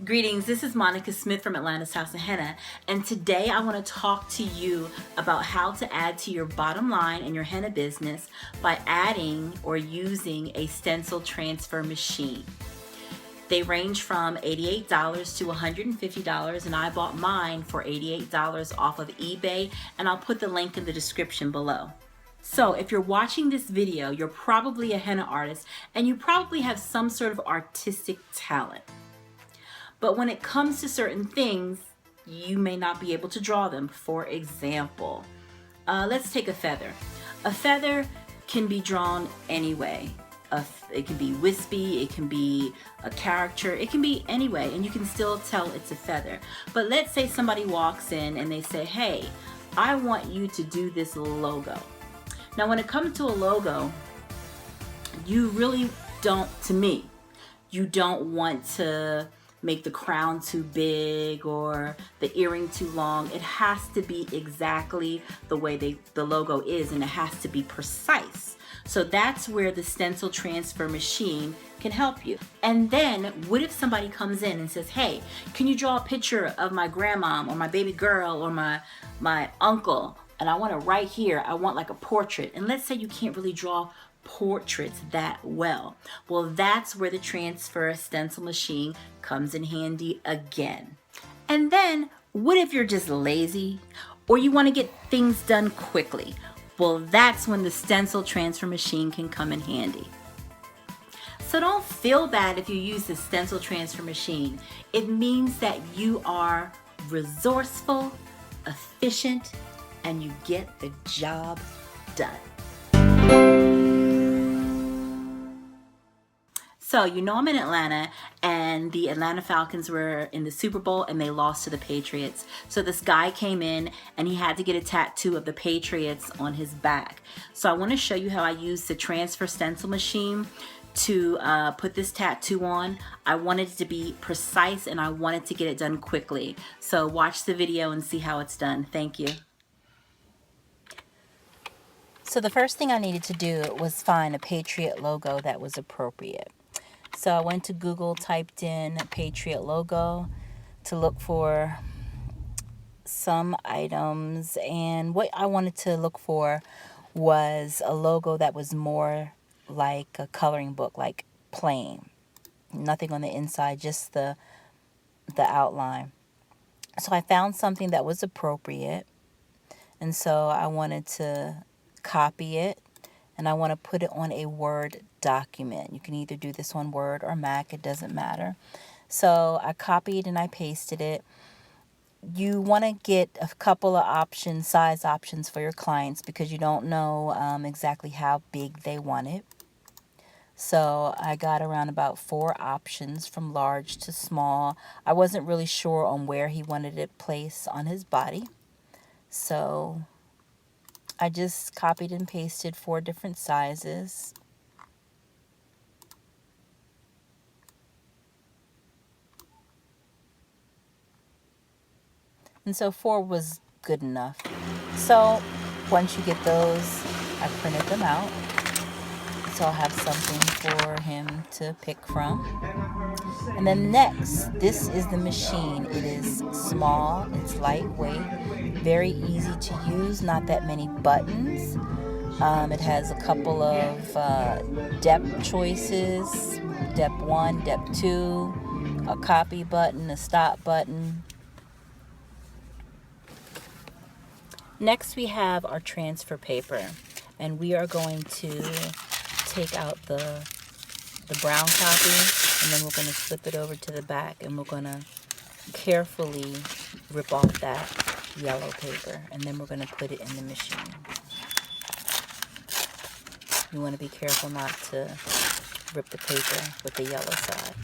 Greetings, this is Monica Smith from Atlanta's House of Henna, and today I want to talk to you about how to add to your bottom line in your henna business by adding or using a stencil transfer machine. They range from $88 to $150, and I bought mine for $88 off of eBay, and I'll put the link in the description below. So if you're watching this video, you're probably a henna artist, and you probably have some sort of artistic talent. But when it comes to certain things, you may not be able to draw them. For example, let's take a feather. A feather can be drawn any way. It can be wispy, it can be a character, it can be any way, and you can still tell it's a feather. But let's say somebody walks in and they say, hey, I want you to do this logo. Now when it comes to a logo, you really don't, to me, you don't want to make the crown too big or the earring too long. It has to be exactly the way the logo is, and it has to be precise. So that's where the stencil transfer machine can help you. And then what if somebody comes in and says, hey, can you draw a picture of my grandmom or my baby girl or my uncle, and I want it right here, I want like a portrait. And let's say you can't really draw portraits that well. Well, that's where the transfer stencil machine comes in handy again. And then what if you're just lazy or you want to get things done quickly? Well, that's when the stencil transfer machine can come in handy. So don't feel bad if you use the stencil transfer machine. It means that you are resourceful, efficient, and you get the job done. So you know I'm in Atlanta, and the Atlanta Falcons were in the Super Bowl and they lost to the Patriots. So this guy came in and he had to get a tattoo of the Patriots on his back. So I want to show you how I use the transfer stencil machine to put this tattoo on. I wanted it to be precise and I wanted to get it done quickly. So watch the video and see how it's done. Thank you. So the first thing I needed to do was find a Patriot logo that was appropriate. So I went to Google, typed in Patriot logo to look for some items, and what I wanted to look for was a logo that was more like a coloring book, like plain. Nothing on the inside, just the outline. So I found something that was appropriate, and so I wanted to copy it, and I want to put it on a Word document. You can either do this on Word or Mac, it doesn't matter. So I copied and I pasted it. You want to get a couple of options, size options for your clients, because you don't know exactly how big they want it. So I got around about 4 options from large to small. I wasn't really sure on where he wanted it placed on his body. So I just copied and pasted 4 different sizes. And so 4 was good enough. So once you get those, I printed them out. So I'll have something for him to pick from. And then next, this is the machine. It is small, it's lightweight, very easy to use, not that many buttons. It has a couple of depth choices, depth 1, depth 2, a copy button, a stop button. Next we have our transfer paper, and we are going to take out the brown copy, and then we're going to flip it over to the back, and we're going to carefully rip off that yellow paper, and then we're going to put it in the machine. You want to be careful not to rip the paper with the yellow side.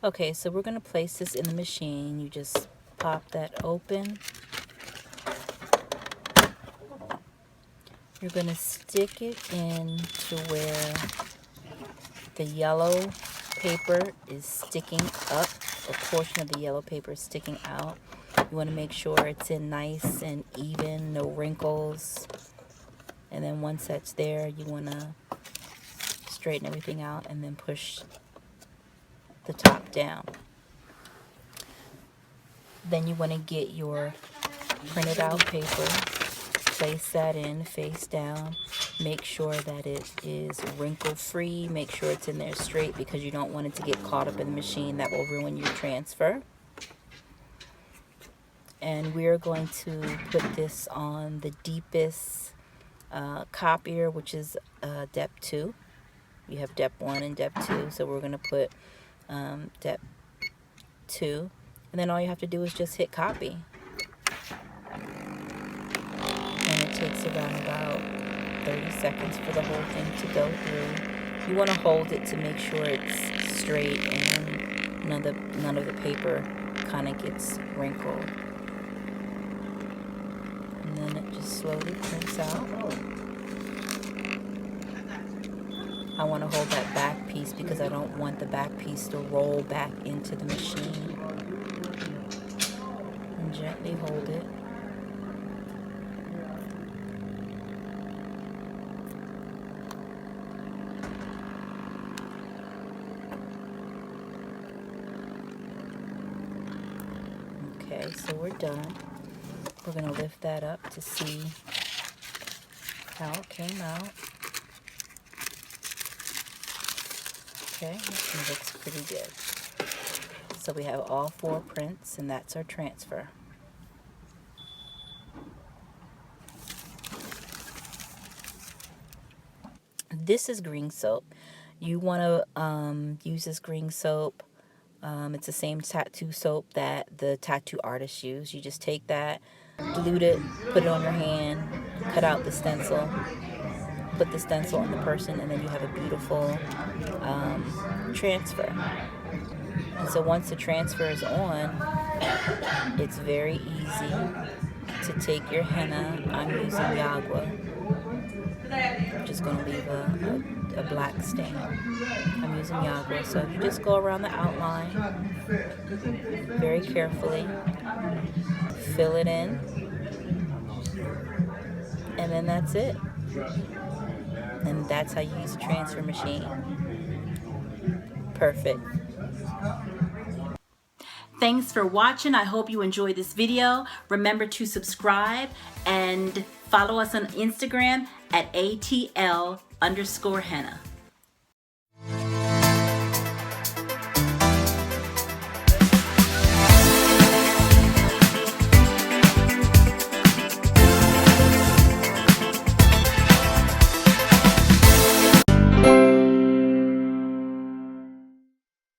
Okay, so we're going to place this in the machine. You just pop that open. You're going to stick it in to where the yellow paper is sticking up. A portion of the yellow paper is sticking out. You want to make sure it's in nice and even, no wrinkles. And then once that's there, you want to straighten everything out and then push the top down. Then you want to get your printed out paper, place that in face down, make sure that it is wrinkle free, make sure it's in there straight because you don't want it to get caught up in the machine. That will ruin your transfer. And we're going to put this on the deepest copier, which is depth 2. You have depth 1 and depth 2, so we're going to put depth 2, and then all you have to do is just hit copy. And it takes around about 30 seconds for the whole thing to go through. You want to hold it to make sure it's straight and none of the paper kind of gets wrinkled. And then it just slowly prints out. I want to hold that back piece because I don't want the back piece to roll back into the machine. And gently hold it. Okay, so we're done. We're going to lift that up to see how it came out. Okay, this one looks pretty good. So we have all 4 prints, and that's our transfer. This is green soap. You want to use this green soap. It's the same tattoo soap that the tattoo artists use. You just take that, dilute it, put it on your hand, cut out the stencil, put the stencil on the person, and then you have a beautiful transfer. And so once the transfer is on, it's very easy to take your henna. I'm using Yagua. I'm just going to leave a black stain. I'm using Yagua. So you just go around the outline very carefully, fill it in, and then that's it. And that's how you use a transfer machine. Perfect. Thanks for watching. I hope you enjoyed this video. Remember to subscribe and follow us on Instagram at ATL_Henna.